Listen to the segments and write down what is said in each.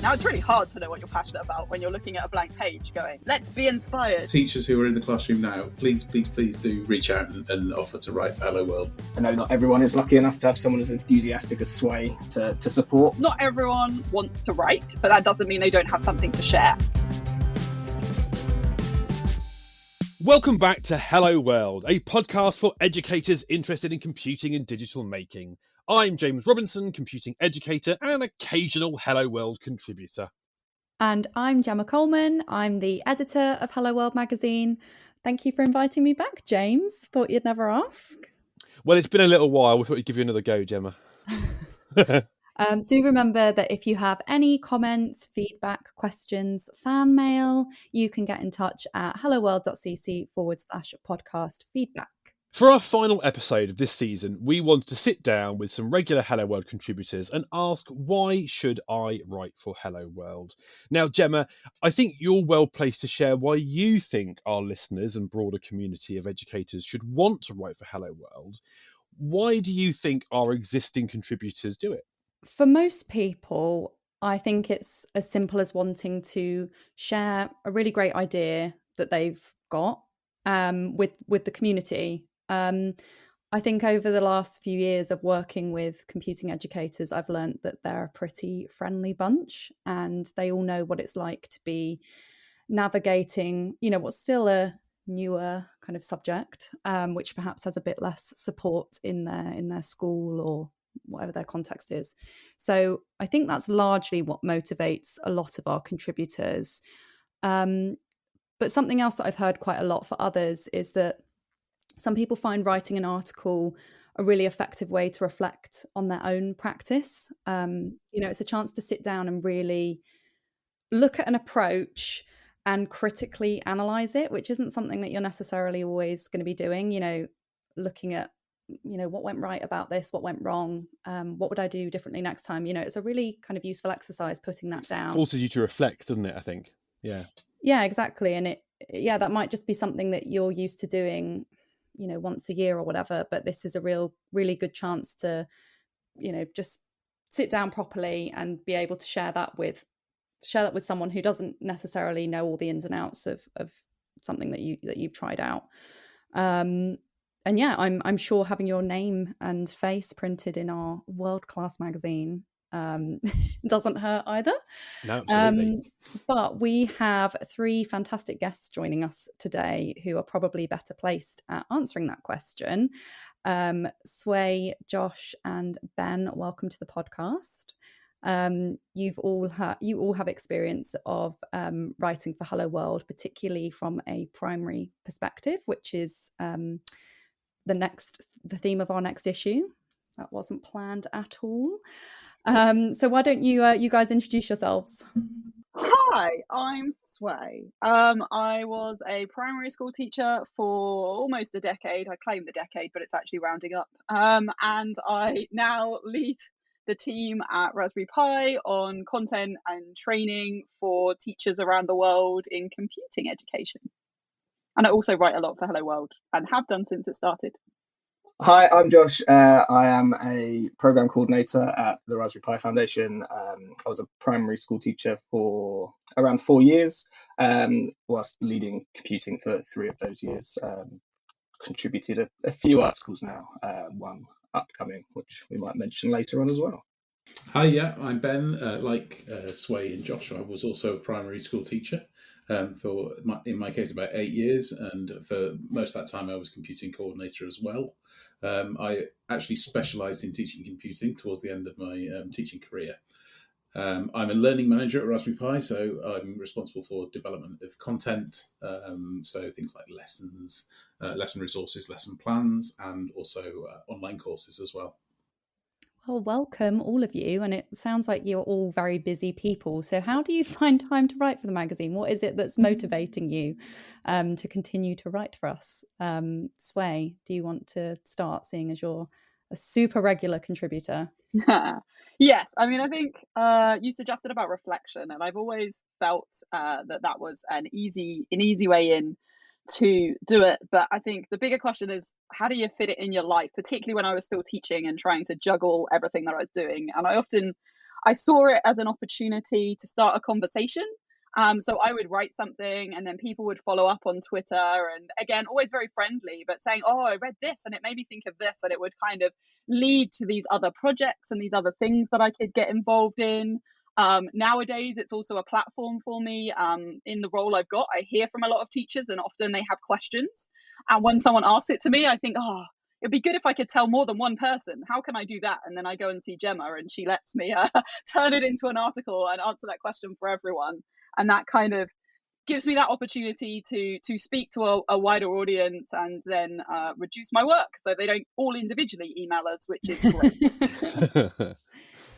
Now, it's really hard to know what you're passionate about when you're looking at a blank page going, let's be inspired. Teachers who are in the classroom now, please do reach out and offer to write for Hello World. I know not everyone is lucky enough to have someone as enthusiastic as Sway to support. Not everyone wants to write, but that doesn't mean they don't have something to share. Welcome back to Hello World, a podcast for educators interested in computing and digital making. I'm James Robinson, computing educator and occasional Hello World contributor. And I'm Gemma Coleman. I'm the editor of Hello World magazine. Thank you for inviting me back, James. Thought you'd never ask. Well, it's been a little while. We thought we'd give you another go, Gemma. Do remember that if you have any comments, feedback, questions, fan mail, you can get in touch at helloworld.cc/podcast feedback. For our final episode of this season, we wanted to sit down with some regular Hello World contributors and ask, why should I write for Hello World? Now, Gemma, I think you're well placed to share why you think our listeners and broader community of educators should want to write for Hello World. Why do you think our existing contributors do it? For most people, I think it's as simple as wanting to share a really great idea that they've got with the community. I think over the last few years of working with computing educators, I've learned that they're a pretty friendly bunch and they all know what it's like to be navigating, what's still a newer kind of subject, which perhaps has a bit less support in their school or whatever their context is. So I think that's largely what motivates a lot of our contributors. But something else that I've heard quite a lot for others is that some people find writing an article a really effective way to reflect on their own practice. It's a chance to sit down and really look at an approach and critically analyze it, which isn't something that you're necessarily always going to be doing, looking at, what went right about this, what went wrong, what would I do differently next time? It's a really kind of useful exercise putting that down. Forces you to reflect, doesn't it, I think? Yeah, exactly. And that might just be something that you're used to doing once a year or whatever, but this is a really good chance to just sit down properly and be able to share that with someone who doesn't necessarily know all the ins and outs of something that you've tried out. I'm sure having your name and face printed in our world-class magazine doesn't hurt either. No, absolutely. But we have three fantastic guests joining us today who are probably better placed at answering that question. Sway, Josh, and Ben, welcome to the podcast. You all have experience of writing for Hello World, particularly from a primary perspective, which is the theme of our next issue. That wasn't planned at all. So why don't you guys introduce yourselves? Hi, I'm Sway. I was a primary school teacher for almost a decade. I claim the decade, but it's actually rounding up. And I now lead the team at Raspberry Pi on content and training for teachers around the world in computing education. And I also write a lot for Hello World and have done since it started. Hi, I'm Josh. I am a program coordinator at the Raspberry Pi Foundation. I was a primary school teacher for around 4 years, whilst leading computing for 3 of those years. Contributed a few articles now, one upcoming, which we might mention later on as well. Hi, I'm Ben. Like Sway and Josh, I was also a primary school teacher for, in my case, about 8 years. And for most of that time, I was computing coordinator as well. I actually specialised in teaching computing towards the end of my teaching career. I'm a learning manager at Raspberry Pi, so I'm responsible for development of content, so things like lessons, lesson resources, lesson plans, and also online courses as well. Well, welcome all of you, and it sounds like you're all very busy people. So how do you find time to write for the magazine? What is it that's motivating you to continue to write for us? Sway, do you want to start, seeing as you're a super regular contributor? Yes, I mean, I think you suggested about reflection, and I've always felt that was an easy way in to do it. But I think the bigger question is, how do you fit it in your life, particularly when I was still teaching and trying to juggle everything that I was doing? And I I saw it as an opportunity to start a conversation. So I would write something and then people would follow up on Twitter, and again, always very friendly, but saying, oh, I read this and it made me think of this, and it would kind of lead to these other projects and these other things that I could get involved in. Nowadays, it's also a platform for me. In the role I've got, I hear from a lot of teachers and often they have questions. And when someone asks it to me, I think, oh, it'd be good if I could tell more than one person. How can I do that? And then I go and see Gemma and she lets me turn it into an article and answer that question for everyone. And that kind of gives me that opportunity to speak to a wider audience and then reduce my work so they don't all individually email us, which is great.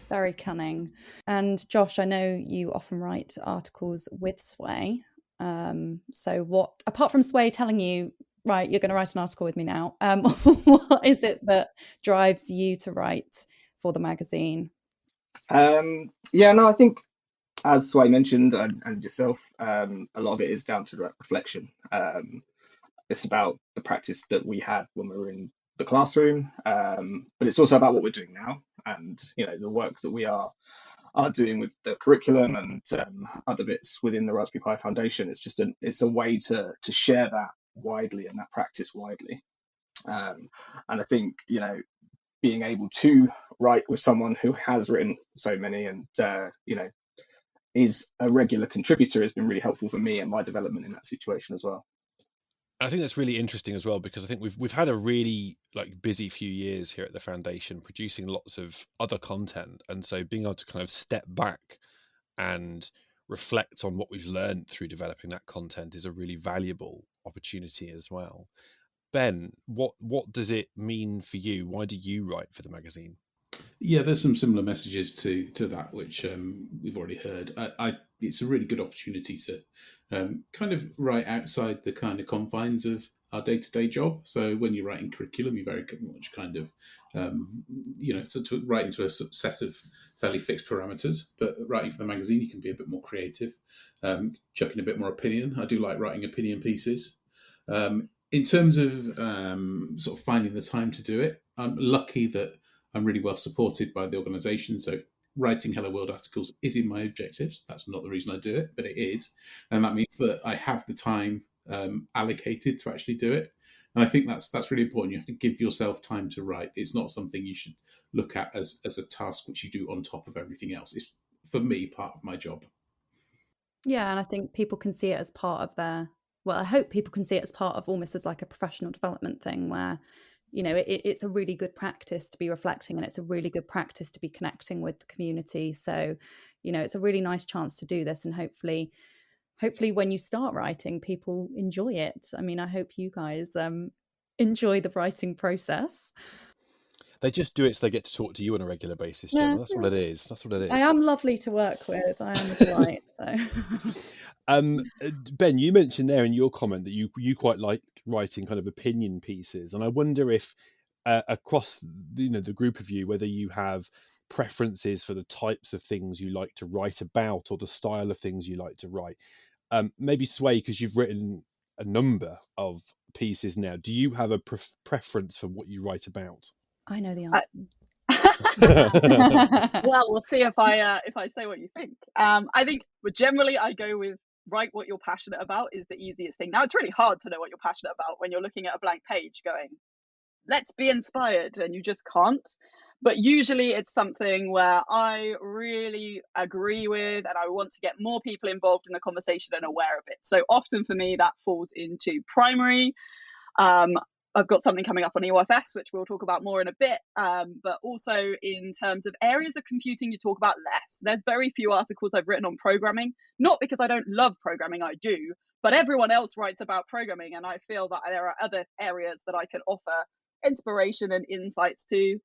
Very cunning. And Josh, I know you often write articles with Sway. So what, apart from Sway telling you, right, you're going to write an article with me now, what is it that drives you to write for the magazine? I think, as Sway mentioned, and yourself, a lot of it is down to reflection. It's about the practice that we had when we were in the classroom, but it's also about what we're doing now, and the work that we are doing with the curriculum and other bits within the Raspberry Pi Foundation. It's a way to share that widely and that practice widely, and I think being able to write with someone who has written so many and is a regular contributor has been really helpful for me and my development in that situation as well. I think that's really interesting as well, because I think we've had a really busy few years here at the foundation producing lots of other content, and so being able to kind of step back and reflect on what we've learned through developing that content is a really valuable opportunity as well. Ben, what does it mean for you? Why do you write for the magazine? Yeah, there's some similar messages to that, which we've already heard. It's a really good opportunity to kind of write outside the kind of confines of our day-to-day job. So when you're writing curriculum, you very much kind of, to write into a set of fairly fixed parameters. But writing for the magazine, you can be a bit more creative, chuck in a bit more opinion. I do like writing opinion pieces. In terms of sort of finding the time to do it, I'm lucky that I'm really well supported by the organisation. So writing Hello World articles is in my objectives. That's not the reason I do it, but it is. And that means that I have the time allocated to actually do it. And I think that's really important. You have to give yourself time to write. It's not something you should look at as a task which you do on top of everything else. It's, for me, part of my job. Yeah, and I think people can see it as part of I hope people can see it as part of almost as like a professional development thing where, it's a really good practice to be reflecting, and it's a really good practice to be connecting with the community. So, it's a really nice chance to do this, and hopefully when you start writing, people enjoy it. I mean, I hope you guys enjoy the writing process. They just do it so they get to talk to you on a regular basis, Gemma. That's what it is. That's what it is. I am lovely to work with. I am a delight. So. Ben, you mentioned there in your comment that you quite like writing kind of opinion pieces, and I wonder if across the group of you, whether you have preferences for the types of things you like to write about or the style of things you like to write. Maybe Sway, because you've written a number of pieces now. Do you have a preference for what you write about? I know the answer. Well, we'll see if I say what you think. I think generally I go with write what you're passionate about is the easiest thing. Now, it's really hard to know what you're passionate about when you're looking at a blank page going, let's be inspired, and you just can't. But usually it's something where I really agree with and I want to get more people involved in the conversation and aware of it. So often for me, that falls into primary. I've got something coming up on EOFS, which we'll talk about more in a bit, but also in terms of areas of computing, you talk about less. There's very few articles I've written on programming, not because I don't love programming, I do, but everyone else writes about programming, and I feel that there are other areas that I can offer inspiration and insights to.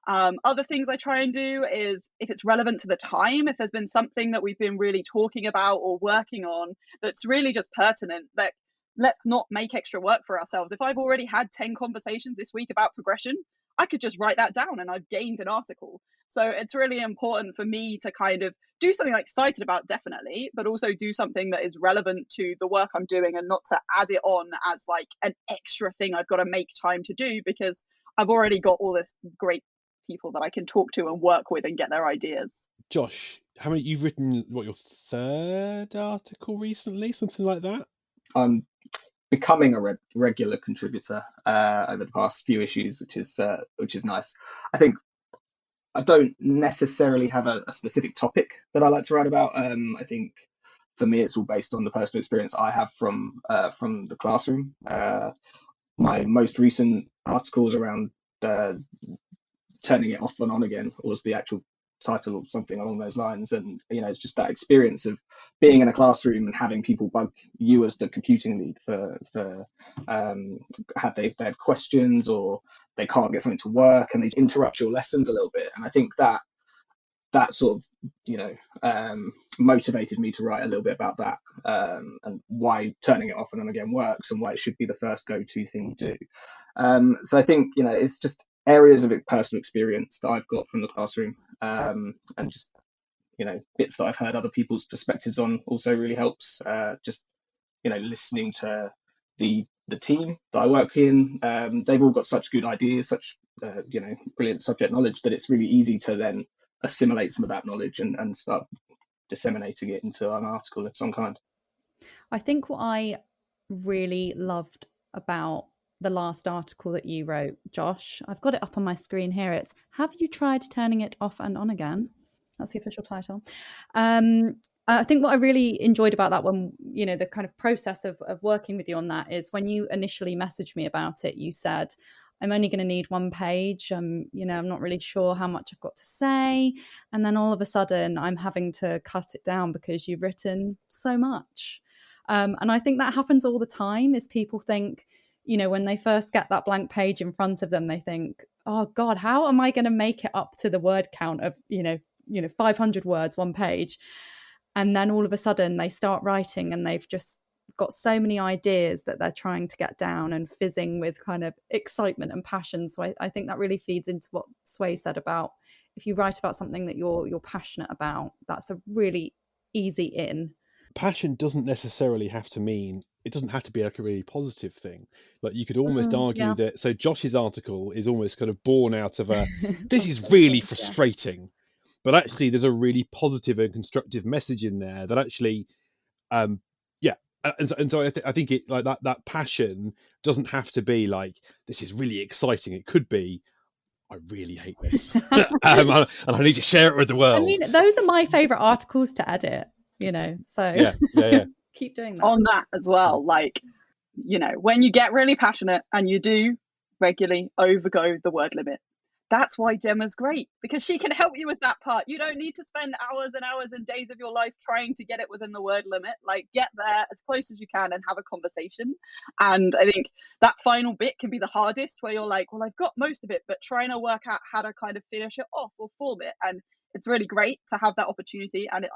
Other things I try and do is, if it's relevant to the time, if there's been something that we've been really talking about or working on that's really just pertinent, like, let's not make extra work for ourselves. If I've already had 10 conversations this week about progression, I could just write that down and I've gained an article. So it's really important for me to kind of do something I'm excited about, definitely, but also do something that is relevant to the work I'm doing and not to add it on as like an extra thing I've got to make time to do, because I've already got all this great people that I can talk to and work with and get their ideas. Josh, how many you've written? What, your third article recently, something like that? I'm becoming a regular contributor over the past few issues, which is nice. I think I don't necessarily have a specific topic that I like to write about. I think for me, it's all based on the personal experience I have from the classroom. My most recent articles around turning it off and on again was the actual title or something along those lines. And it's just that experience of being in a classroom and having people bug you as the computing lead for had they had questions, or they can't get something to work and they interrupt your lessons a little bit. And I think that sort of motivated me to write a little bit about that, and why turning it off and on again works, and why it should be the first go-to thing you do. So I think it's just areas of personal experience that I've got from the classroom, and just bits that I've heard other people's perspectives on also really helps. Just listening to the team that I work in, they've all got such good ideas, such brilliant subject knowledge, that it's really easy to then assimilate some of that knowledge and start disseminating it into an article of some kind. I think what I really loved about the last article that you wrote, Josh, I've got it up on my screen here. It's "Have you tried turning it off and on again?" That's the official title. I think what I really enjoyed about that one, the kind of process of working with you on that, is when you initially messaged me about it, you said, "I'm only going to need one page. I'm not really sure how much I've got to say." And then all of a sudden I'm having to cut it down because you've written so much. And I think that happens all the time, is people think, when they first get that blank page in front of them, they think, "Oh God, how am I going to make it up to the word count of, 500 words, one page?" And then all of a sudden they start writing and they've just got so many ideas that they're trying to get down and fizzing with kind of excitement and passion. So I think that really feeds into what Sway said about, if you write about something that you're passionate about, that's a really easy in. Passion doesn't necessarily have to mean, it doesn't have to be like a really positive thing. Like you could almost argue that, so Josh's article is almost kind of born out of this is really frustrating, but actually there's a really positive and constructive message in there that actually, and so I think it, like that passion doesn't have to be like, this is really exciting. It could be, I really hate this, and I need to share it with the world. I mean, those are my favourite articles to edit, so yeah. Keep doing that. On that as well, like, when you get really passionate and you do regularly overgo the word limit, that's why Gemma's great, because she can help you with that part. You don't need to spend hours and hours and days of your life trying to get it within the word limit. Like, get there as close as you can and have a conversation. And I think that final bit can be the hardest, where you're like, well, I've got most of it, but trying to work out how to kind of finish it off or form it. And it's really great to have that opportunity. And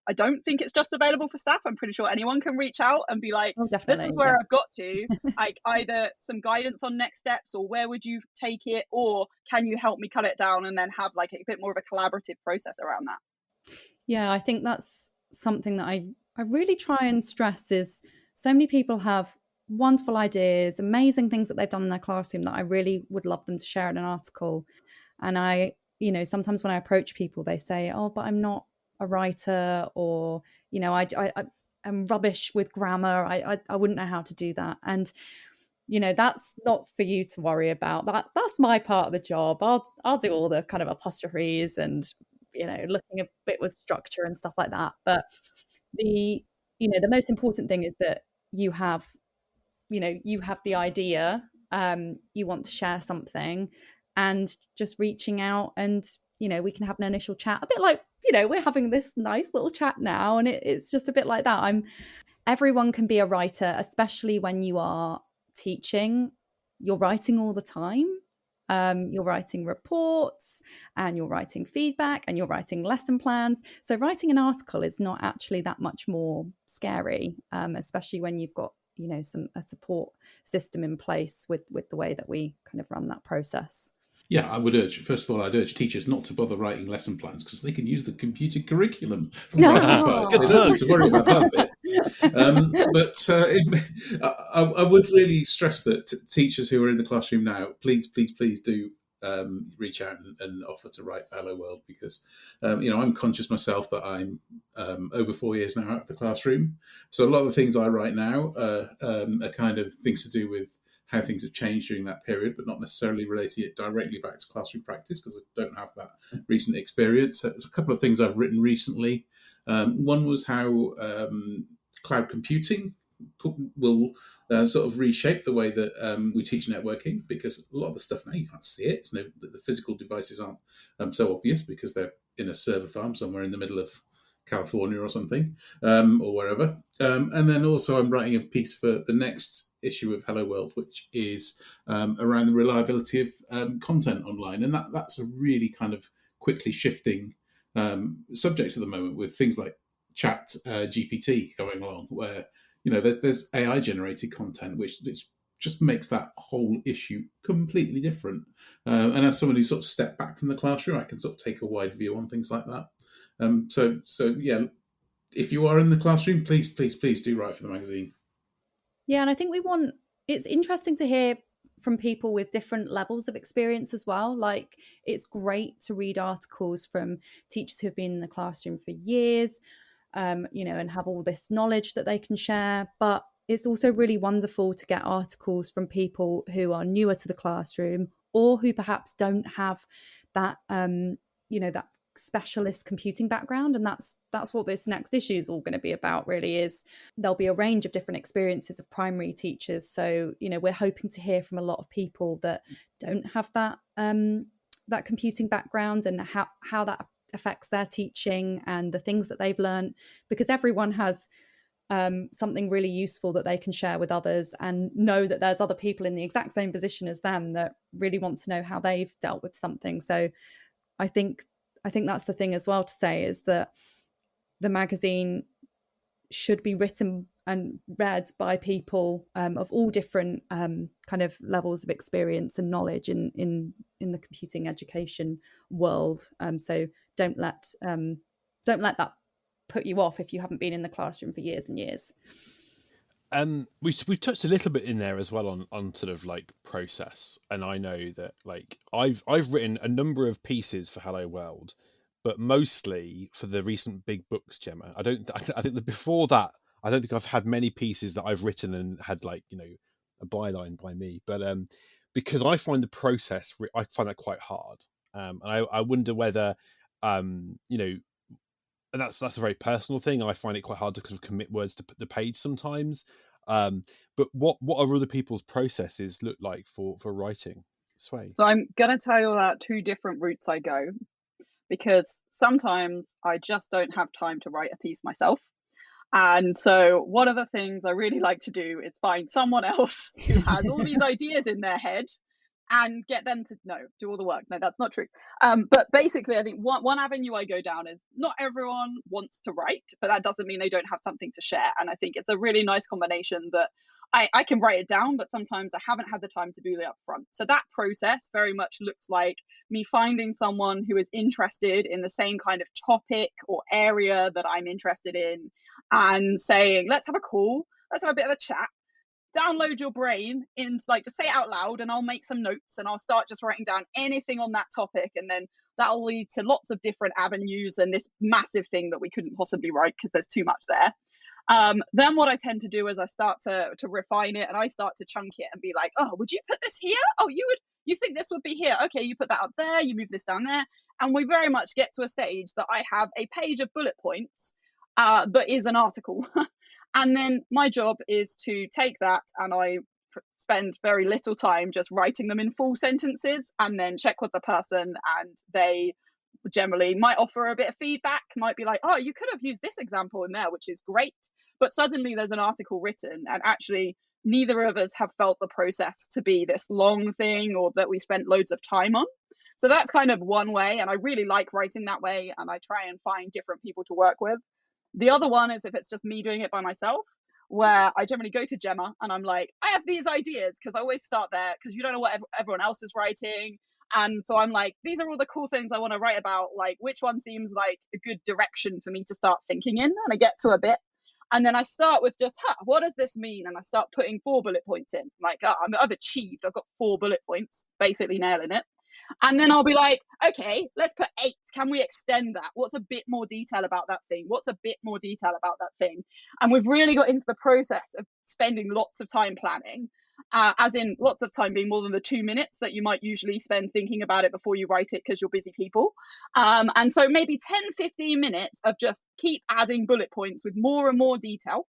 I don't think it's just available for staff. I'm pretty sure anyone can reach out and be like, this is where I've got to, like, either some guidance on next steps, or where would you take it, or can you help me cut it down, and then have like a bit more of a collaborative process around that. Yeah, I think that's something that I really try and stress, is so many people have wonderful ideas, amazing things that they've done in their classroom that I really would love them to share in an article. And I, sometimes when I approach people, they say, "Oh, but I'm not a writer," or, I'm rubbish with grammar. I wouldn't know how to do that. And, that's not for you to worry about. That's my part of the job. I'll do all the kind of apostrophes and, looking a bit with structure and stuff like that. But the most important thing is that you have the idea, you want to share something, and just reaching out, and we can have an initial chat, a bit like we're having this nice little chat now, and it's just a bit like that. Everyone can be a writer, especially when you are teaching. You're writing all the time. You're writing reports, and you're writing feedback, and you're writing lesson plans. So writing an article is not actually that much more scary, especially when you've got a support system in place with the way that we kind of run that process. Yeah, I would urge, first of all, I'd urge teachers not to bother writing lesson plans, because they can use the computer curriculum. So they don't have to worry about that bit. I would really stress that teachers who are in the classroom now, please do reach out and offer to write for Hello World, because I'm conscious myself that I'm over 4 years now out of the classroom. So a lot of the things I write now are kind of things to do with how things have changed during that period, but not necessarily relating it directly back to classroom practice, because I don't have that recent experience. So there's a couple of things I've written recently. One was how cloud computing will sort of reshape the way that we teach networking, because a lot of the stuff now you can't see it. So the physical devices aren't so obvious because they're in a server farm somewhere in the middle of California or something, or wherever. And then also I'm writing a piece for the next issue of Hello World, which is around the reliability of content online. And that's a really kind of quickly shifting subject at the moment, with things like Chat GPT going along, where there's AI generated content, which just makes that whole issue completely different. And as someone who sort of stepped back from the classroom, I can sort of take a wide view on things like that. So yeah, if you are in the classroom, please do write for the magazine. Yeah, and I think it's interesting to hear from people with different levels of experience as well. Like, it's great to read articles from teachers who have been in the classroom for years, and have all this knowledge that they can share. But it's also really wonderful to get articles from people who are newer to the classroom, or who perhaps don't have that, that specialist computing background. And that's what this next issue is all going to be about, really. Is there'll be a range of different experiences of primary teachers. So we're hoping to hear from a lot of people that don't have that that computing background, and how that affects their teaching and the things that they've learned, because everyone has something really useful that they can share with others, and know that there's other people in the exact same position as them that really want to know how they've dealt with something. So I think that's the thing as well to say, is that the magazine should be written and read by people of all different kind of levels of experience and knowledge in the computing education world. So don't let that put you off if you haven't been in the classroom for years and years. We touched a little bit in there as well on sort of like process, and I know that like I've written a number of pieces for Hello World, but mostly for the recent big books, Gemma. I think that before that, I don't think I've had many pieces that I've written and had like a byline by me, but because I find the process, I find that quite hard, and I wonder whether and that's a very personal thing. I find it quite hard to kind of commit words to the page sometimes. But what are other people's processes look like for writing? Sway. So I'm going to tell you about two different routes I go, because sometimes I just don't have time to write a piece myself. And so one of the things I really like to do is find someone else who has all these ideas in their head and get them to do all the work. No, that's not true. But basically, I think one avenue I go down is, not everyone wants to write, but that doesn't mean they don't have something to share. And I think it's a really nice combination that I can write it down, but sometimes I haven't had the time to do the upfront. So that process very much looks like me finding someone who is interested in the same kind of topic or area that I'm interested in, and saying, let's have a call, let's have a bit of a chat. Download your brain in, like, just say it out loud, and I'll make some notes and I'll start just writing down anything on that topic, and then that'll lead to lots of different avenues and this massive thing that we couldn't possibly write because there's too much there. Then what I tend to do is I start to refine it, and I start to chunk it and be like, oh, would you put this here? Oh, you think this would be here? Okay, you put that up there, you move this down there. And we very much get to a stage that I have a page of bullet points that is an article. And then my job is to take that, and I spend very little time just writing them in full sentences, and then check with the person, and they generally might offer a bit of feedback, might be like, oh, you could have used this example in there, which is great. But suddenly there's an article written, and actually neither of us have felt the process to be this long thing or that we spent loads of time on. So that's kind of one way, and I really like writing that way, and I try and find different people to work with. The other one is if it's just me doing it by myself, where I generally go to Gemma and I'm like, I have these ideas, because I always start there because you don't know what everyone else is writing. And so I'm like, these are all the cool things I want to write about. Like, which one seems like a good direction for me to start thinking in? And I get to a bit. And then I start with just, what does this mean? And I start putting 4 bullet points in. Like, I've achieved. I've got 4 bullet points, basically nailing it. And then I'll be like, okay, let's put 8. Can we extend that? What's a bit more detail about that thing? What's a bit more detail about that thing? And we've really got into the process of spending lots of time planning, as in lots of time being more than the 2 minutes that you might usually spend thinking about it before you write it because you're busy people. And so maybe 10-15 minutes of just keep adding bullet points with more and more detail,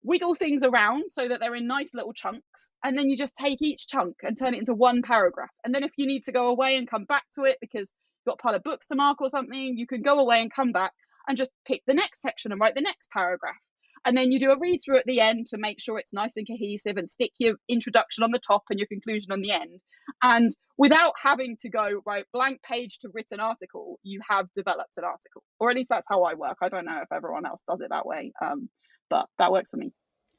wiggle things around so that they're in nice little chunks, and then you just take each chunk and turn it into one paragraph. And then if you need to go away and come back to it because you've got a pile of books to mark or something, you can go away and come back and just pick the next section and write the next paragraph. And then you do a read through at the end to make sure it's nice and cohesive, and stick your introduction on the top and your conclusion on the end. And without having to go right blank page to written article, you have developed an article. Or at least that's how I work. I don't know if everyone else does it that way, but that works for me.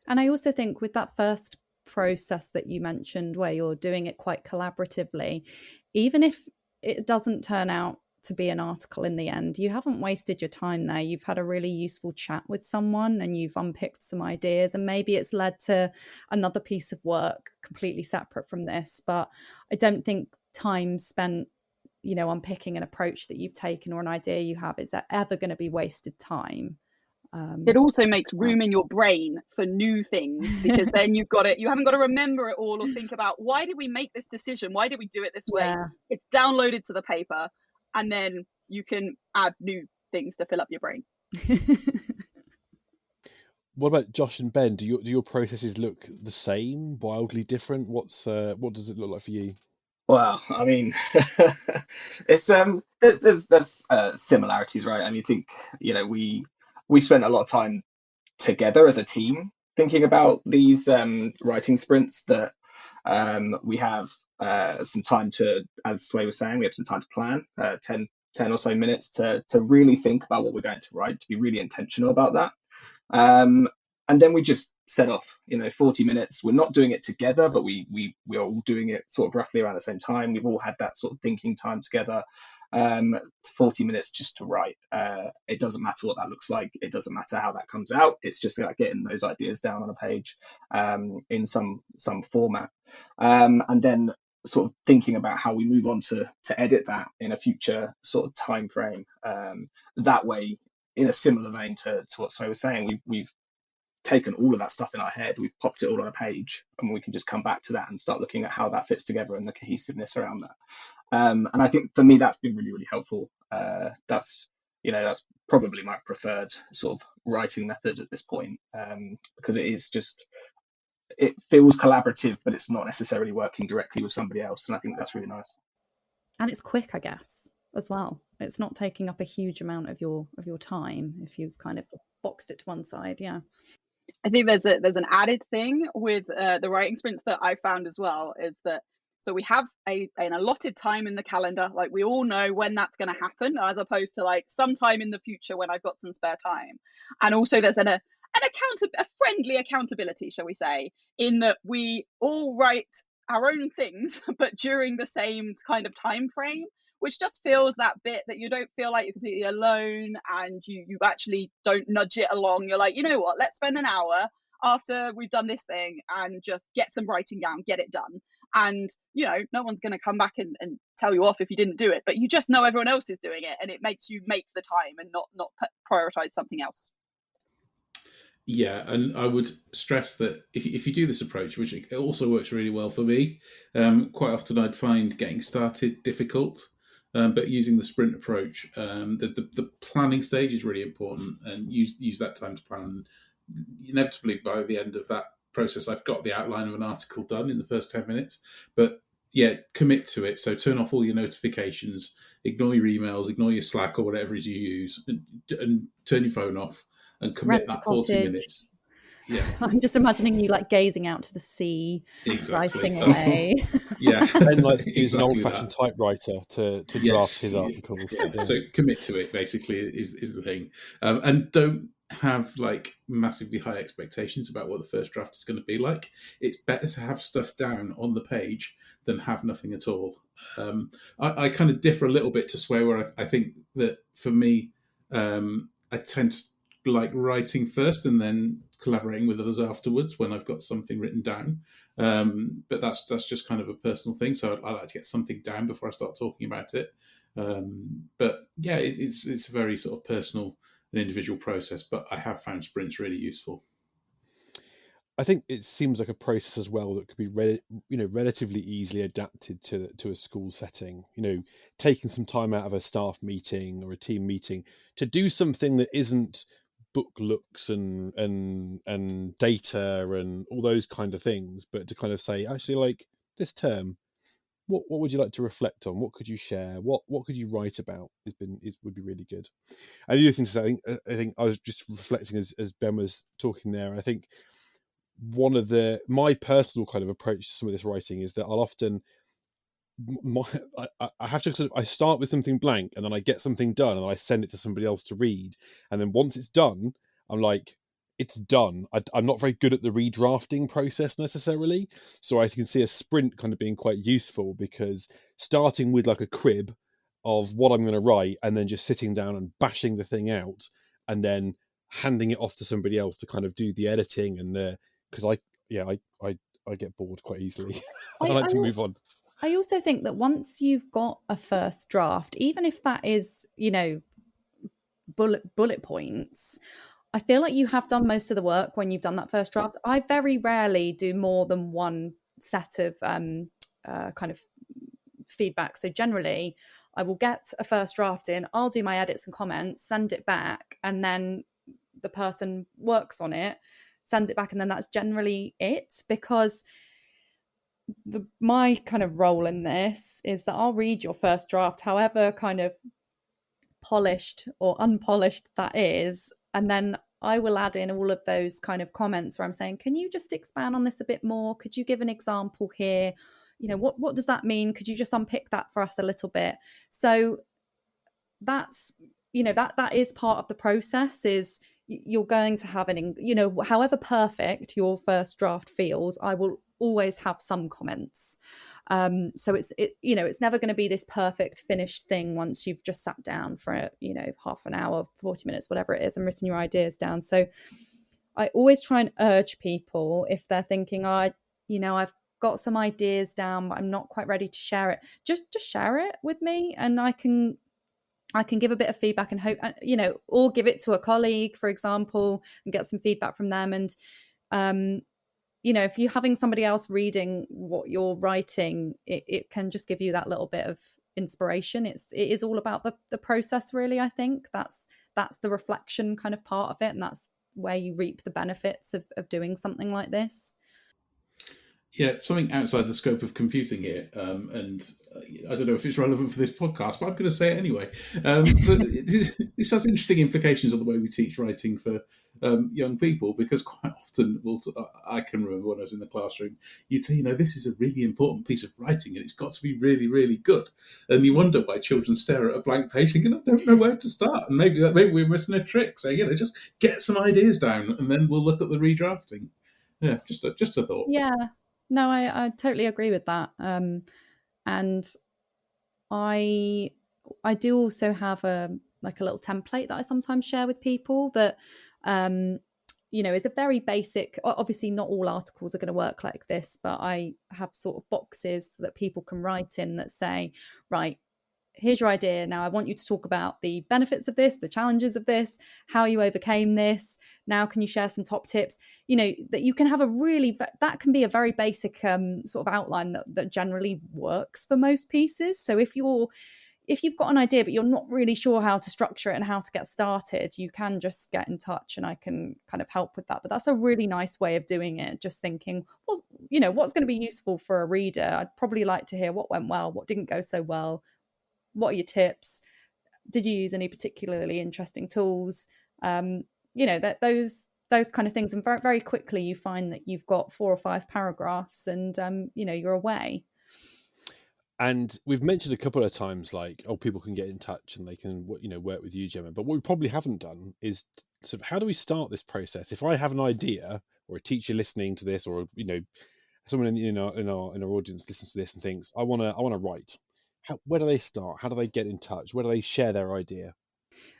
And I also think with that first process that you mentioned, where you're doing it quite collaboratively, even if it doesn't turn out to be an article in the end, you haven't wasted your time there. You've had a really useful chat with someone and you've unpicked some ideas, and maybe it's led to another piece of work completely separate from this. But I don't think time spent, unpicking an approach that you've taken or an idea you have is ever going to be wasted time. It also makes room in your brain for new things, because then you haven't got to remember it all or think about, why did we make this decision? Why did we do it this way? Yeah. It's downloaded to the paper, and then you can add new things to fill up your brain. What about Josh and Ben? Do your processes look the same, wildly different? What does it look like for you? Well, I mean, it's there's similarities, right? I mean, I think we spent a lot of time together as a team thinking about these writing sprints that we have some time to, as Sway was saying, we have some time to plan, 10 or so minutes to really think about what we're going to write, to be really intentional about that. And then we just set off, 40 minutes. We're not doing it together, but we're all doing it sort of roughly around the same time. We've all had that sort of thinking time together. 40 minutes just to write. It doesn't matter what that looks like. It doesn't matter how that comes out. It's just like getting those ideas down on a page in some format. And then sort of thinking about how we move on to edit that in a future sort of time frame. That way, in a similar vein to what Sway was saying, we've taken all of that stuff in our head, we've popped it all on a page, and we can just come back to that and start looking at how that fits together and the cohesiveness around that. And I think for me that's been really, really helpful. That's probably my preferred sort of writing method at this point, because it feels collaborative, but it's not necessarily working directly with somebody else, and I think that's really nice. And it's quick, I guess, as well. It's not taking up a huge amount of your time if you've kind of boxed it to one side. Yeah. I think there's an added thing with the writing sprints that I found as well, is that so we have an allotted time in the calendar, like we all know when that's going to happen, as opposed to like sometime in the future when I've got some spare time. And also there's a friendly accountability, shall we say, in that we all write our own things, but during the same kind of time frame, which just feels that bit that you don't feel like you're completely alone, and you actually don't nudge it along. You're like, you know what, let's spend an hour after we've done this thing and just get some writing down, get it done. And, no one's going to come back and tell you off if you didn't do it, but you just know everyone else is doing it, and it makes you make the time and not prioritize something else. Yeah, and I would stress that if you do this approach, which it also works really well for me, quite often I'd find getting started difficult. But using the sprint approach, the planning stage is really important, and use that time to plan. Inevitably, by the end of that process, I've got the outline of an article done in the first 10 minutes. But yeah, commit to it. So turn off all your notifications, ignore your emails, ignore your Slack or whatever it is you use, and turn your phone off and commit that 40 minutes. Yeah. I'm just imagining you like gazing out to the sea, writing away. Yeah. Ben likes to use an old-fashioned typewriter to draft his articles. Yeah. So commit to it, basically, is the thing. And don't have like massively high expectations about what the first draft is going to be like. It's better to have stuff down on the page than have nothing at all. I kind of differ a little bit to Sway, where I think that for me, I tend to like writing first and then collaborating with others afterwards when I've got something written down. But that's just kind of a personal thing. So I like to get something down before I start talking about it. But yeah, it's a very sort of personal and individual process. But I have found sprints really useful. I think it seems like a process as well that could be relatively easily adapted to a school setting. Taking some time out of a staff meeting or a team meeting to do something that isn't book looks and data and all those kind of things, but to kind of say, actually, like this term, what would you like to reflect on? What could you share? What could you write about? Would be really good. And the other thing to say, I think I was just reflecting as Ben was talking there. I think one of my personal kind of approach to some of this writing is that I'll often I have to I start with something blank and then I get something done and I send it to somebody else to read, and then once it's done I'm like, it's done. I'm not very good at the redrafting process necessarily, so I can see a sprint kind of being quite useful, because starting with like a crib of what I'm going to write and then just sitting down and bashing the thing out and then handing it off to somebody else to kind of do the editing and the because I get bored quite easily. I like to move on. I also think that once you've got a first draft, even if that is, bullet points, I feel like you have done most of the work when you've done that first draft. I very rarely do more than one set of kind of feedback. So generally, I will get a first draft in, I'll do my edits and comments, send it back, and then the person works on it, sends it back, and then that's generally it. Because my kind of role in this is that I'll read your first draft, however kind of polished or unpolished that is, and then I will add in all of those kind of comments where I'm saying, can you just expand on this a bit more? Could you give an example here? What does that mean? Could you just unpick that for us a little bit? So that's, that is part of the process. Is you're going to have however perfect your first draft feels, I will always have some comments. So it's never going to be this perfect finished thing once you've just sat down for half an hour, 40 minutes, whatever it is, and written your ideas down. So I always try and urge people, if they're thinking, I've got some ideas down but I'm not quite ready to share it, just share it with me, and I can give a bit of feedback and hope, or give it to a colleague, for example, and get some feedback from them. And if you're having somebody else reading what you're writing, it can just give you that little bit of inspiration. It is all about the process, really. I think that's the reflection kind of part of it, and that's where you reap the benefits of doing something like this. Yeah, something outside the scope of computing here, and I don't know if it's relevant for this podcast, but I'm going to say it anyway. So this has interesting implications on the way we teach writing for young people, because quite often, I can remember when I was in the classroom, this is a really important piece of writing and it's got to be really, really good. And you wonder why children stare at a blank page thinking, I don't know where to start. And maybe we're missing a trick. So, just get some ideas down and then we'll look at the redrafting. Yeah, just a thought. Yeah. No, I totally agree with that. And I do also have a little template that I sometimes share with people that, is a very basic, obviously not all articles are going to work like this, but I have sort of boxes that people can write in that say, right, here's your idea. Now I want you to talk about the benefits of this, the challenges of this, how you overcame this. Now, can you share some top tips? That you can have that can be a very basic sort of outline that generally works for most pieces. So if you've got an idea, but you're not really sure how to structure it and how to get started, you can just get in touch and I can kind of help with that. But that's a really nice way of doing it. Just thinking, what's going to be useful for a reader? I'd probably like to hear what went well, what didn't go so well. What are your tips? Did you use any particularly interesting tools? Those kind of things. And very, very quickly you find that you've got 4 or 5 paragraphs and, you're away. And we've mentioned a couple of times, people can get in touch and they can, work with you, Gemma. But what we probably haven't done is sort of, how do we start this process? If I have an idea, or a teacher listening to this, or someone in our audience listens to this and thinks, I want to write. Where do they start? How do they get in touch? Where do they share their idea?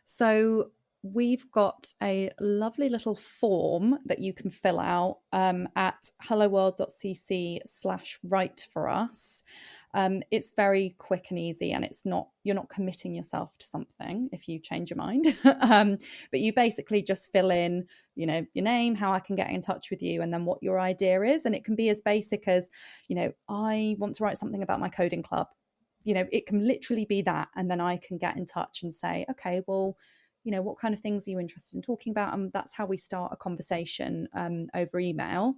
So we've got a lovely little form that you can fill out at helloworld.cc/write for us. It's very quick and easy, and you're not committing yourself to something if you change your mind. But you basically just fill in, your name, how I can get in touch with you, and then what your idea is. And it can be as basic as, I want to write something about my coding club. It can literally be that. And then I can get in touch and say, okay, well, what kind of things are you interested in talking about? And that's how we start a conversation over email.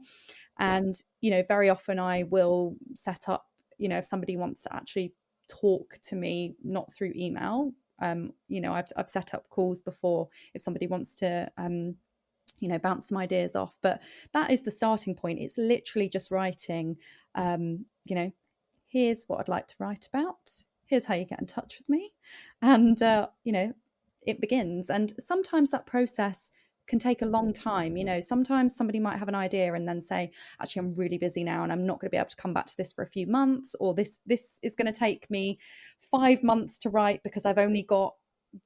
And, very often I will set up, if somebody wants to actually talk to me, not through email, I've set up calls before if somebody wants to, bounce some ideas off. But that is the starting point. It's literally just writing, here's what I'd like to write about. Here's how you get in touch with me. And, it begins. And sometimes that process can take a long time. Sometimes somebody might have an idea and then say, actually, I'm really busy now and I'm not going to be able to come back to this for a few months, or this is going to take me 5 months to write because I've only got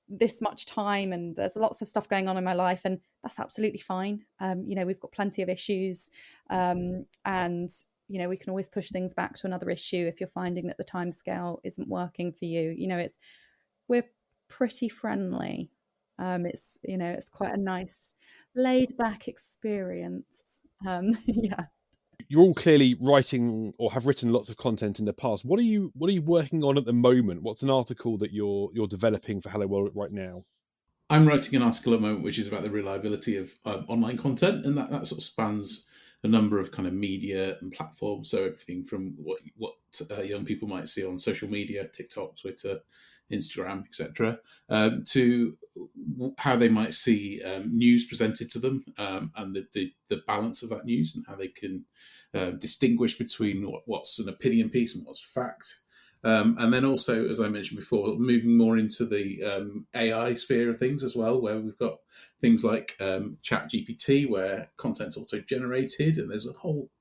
this much time and there's lots of stuff going on in my life. And that's absolutely fine. We've got plenty of issues, and we can always push things back to another issue if you're finding that the timescale isn't working for you. We're pretty friendly. It's quite a nice laid back experience. Yeah. You're all clearly writing or have written lots of content in the past. What are you working on at the moment? What's an article that you're developing for Hello World right now? I'm writing an article at the moment which is about the reliability of online content, and that sort of spans a number of kind of media and platforms. So everything from what young people might see on social media, TikTok, Twitter, Instagram, etc., to how they might see news presented to them, and the balance of that news, and how they can distinguish between what's an opinion piece and what's fact. And then also, as I mentioned before, moving more into the AI sphere of things as well, where we've got things like ChatGPT, where content's auto-generated, and there's a whole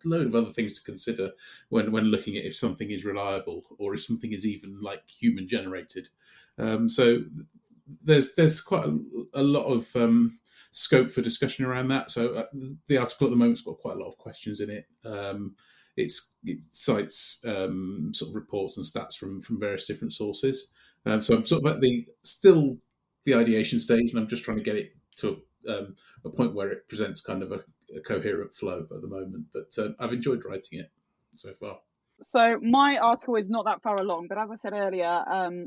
load of other things to consider when looking at if something is reliable or if something is even like human generated. So there's quite a lot of scope for discussion around that. So the article at the moment's got quite a lot of questions in it. It cites sort of reports and stats from various different sources. So I'm sort of at the ideation stage, and I'm just trying to get it to a point where it presents kind of a coherent flow at the moment. But I've enjoyed writing it so far. So my article is not that far along, but as I said earlier,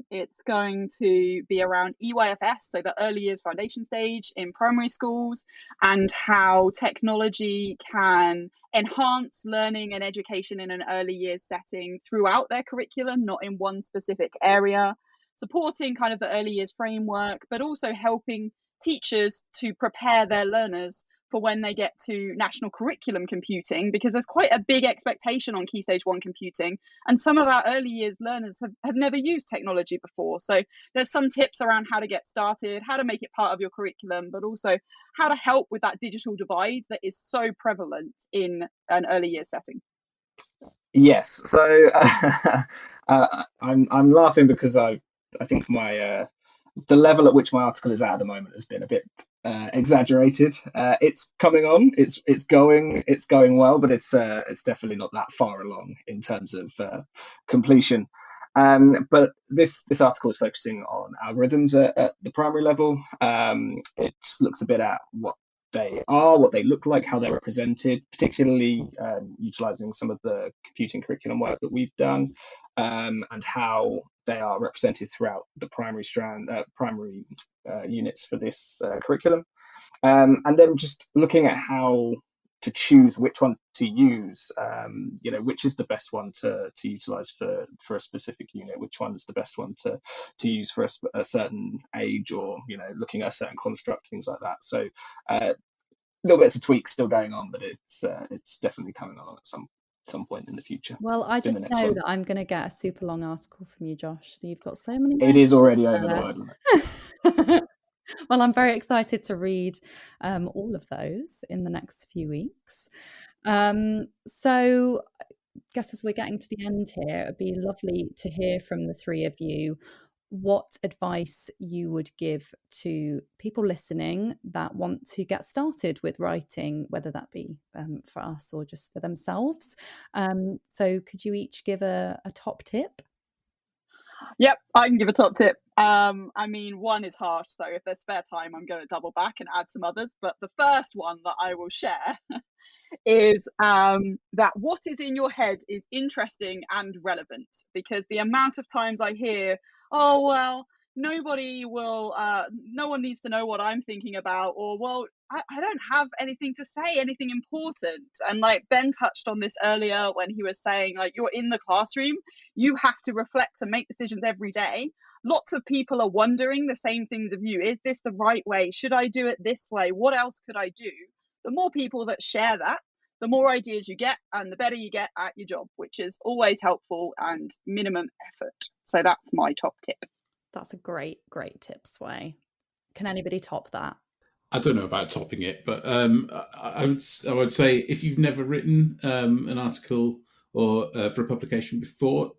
it's going to be around EYFS, so the early years foundation stage in primary schools, and how technology can enhance learning and education in an early years setting throughout their curriculum, not in one specific area, supporting kind of the early years framework, but also helping teachers to prepare their learners for when they get to national curriculum computing, because there's quite a big expectation on Key Stage 1 computing, and some of our early years learners have never used technology before. So there's some tips around how to get started, how to make it part of your curriculum, but also how to help with that digital divide that is so prevalent in an early years setting. Yes, so I'm laughing because I think my the level at which my article is at the moment has been a bit exaggerated. It's coming on. It's going well, but it's definitely not that far along in terms of completion. But this article is focusing on algorithms at the primary level. It looks a bit at what they are, what they look like, how they're represented, particularly utilizing some of the computing curriculum work that we've done, and how they are represented throughout the primary units for this curriculum. And then just looking at how to choose which one to use, which is the best one to utilize for a specific unit, which one is the best one to use for a certain age, or looking at a certain construct, things like that. So little bits of tweaks still going on, but it's definitely coming on at some point in the future. Well, I just know that I'm going to get a super long article from you, Josh. So you've got so many. It is already over the word limit. Well, I'm very excited to read all of those in the next few weeks. So I guess as we're getting to the end here, it'd be lovely to hear from the three of you what advice you would give to people listening that want to get started with writing, whether that be for us or just for themselves. So could you each give a top tip? Yep, I can give a top tip. I mean, one is harsh, so if there's spare time, I'm going to double back and add some others. But the first one that I will share is that what is in your head is interesting and relevant, because the amount of times I hear, oh, well, nobody will, no one needs to know what I'm thinking about, or, well, I don't have anything to say, anything important. And like Ben touched on this earlier when he was saying, like, you're in the classroom, you have to reflect and make decisions every day. Lots of people are wondering the same things of you. Is this the right way? Should I do it this way? What else could I do? The more people that share that, the more ideas you get and the better you get at your job, which is always helpful and minimum effort. So that's my top tip. That's a great tip, Sway. Can anybody top that? I don't know about topping it, but I would say if you've never written an article or for a publication before,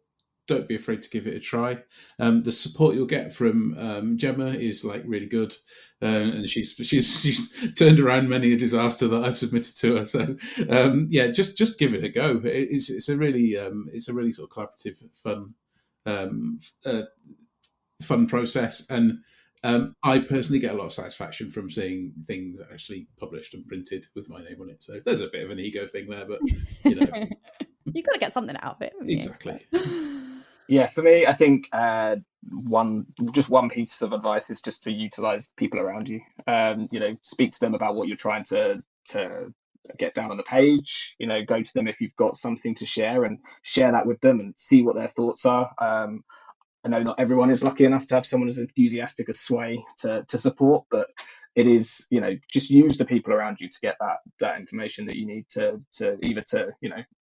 don't be afraid to give it a try. The support you'll get from Gemma is like really good, and she's turned around many a disaster that I've submitted to her. So yeah, just give it a go. It's a really sort of collaborative, fun process, and I personally get a lot of satisfaction from seeing things actually published and printed with my name on it. So there's a bit of an ego thing there, but you've got to get something out of it. Exactly. Yeah, for me, I think one piece of advice is just to utilize people around you. Speak to them about what you're trying to get down on the page. Go to them if you've got something to share and share that with them and see what their thoughts are. I know not everyone is lucky enough to have someone as enthusiastic as Sway to support, but it is, just use the people around you to get that information that you need to either to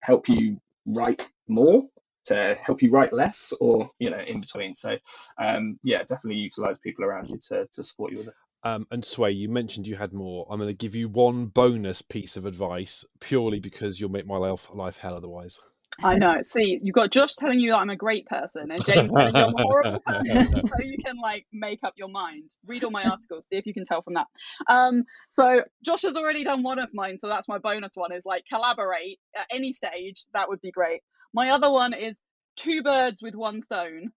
help you write more, to help you write less, or in between. So definitely utilize people around you to support you with it. And Sway, you mentioned you had more. I'm going to give you one bonus piece of advice purely because you'll make my life hell otherwise. I know. See, you've got Josh telling you that I'm a great person and James telling you I'm a horrible person, so you can make up your mind. Read all my articles, see if you can tell from that. So Josh has already done one of mine, so that's my bonus one, is collaborate at any stage. That would be great. My other one is 2 birds with 1 stone,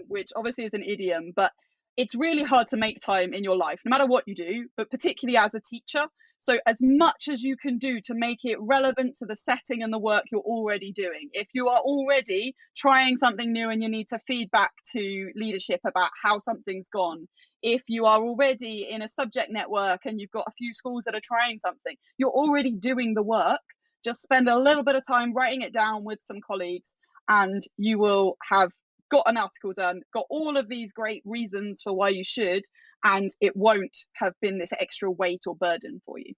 which obviously is an idiom, but it's really hard to make time in your life, no matter what you do, but particularly as a teacher. So as much as you can do to make it relevant to the setting and the work you're already doing. If you are already trying something new and you need to feed back to leadership about how something's gone, if you are already in a subject network and you've got a few schools that are trying something, you're already doing the work. Just spend a little bit of time writing it down with some colleagues and you will have got an article done, got all of these great reasons for why you should, and it won't have been this extra weight or burden for you.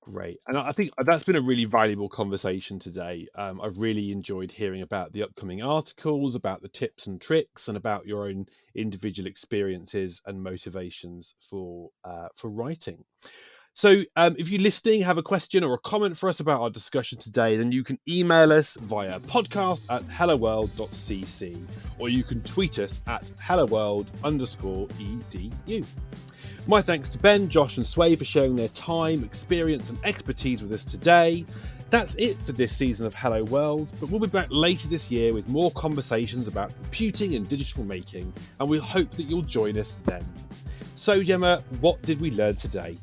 Great. And I think that's been a really valuable conversation today. I've really enjoyed hearing about the upcoming articles, about the tips and tricks, and about your own individual experiences and motivations for writing. So if you're listening, have a question or a comment for us about our discussion today, then you can email us via podcast@helloworld.cc, or you can tweet us at helloworld_edu. My thanks to Ben, Josh and Sway for sharing their time, experience and expertise with us today. That's it for this season of Hello World, but we'll be back later this year with more conversations about computing and digital making, and we hope that you'll join us then. So Gemma, what did we learn today?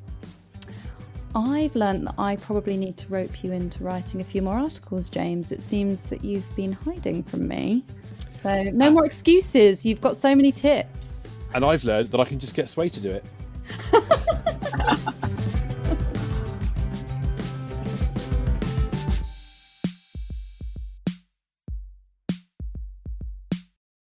I've learned that I probably need to rope you into writing a few more articles, James. It seems that you've been hiding from me. So no more excuses. You've got so many tips. And I've learned that I can just get Sway to do it.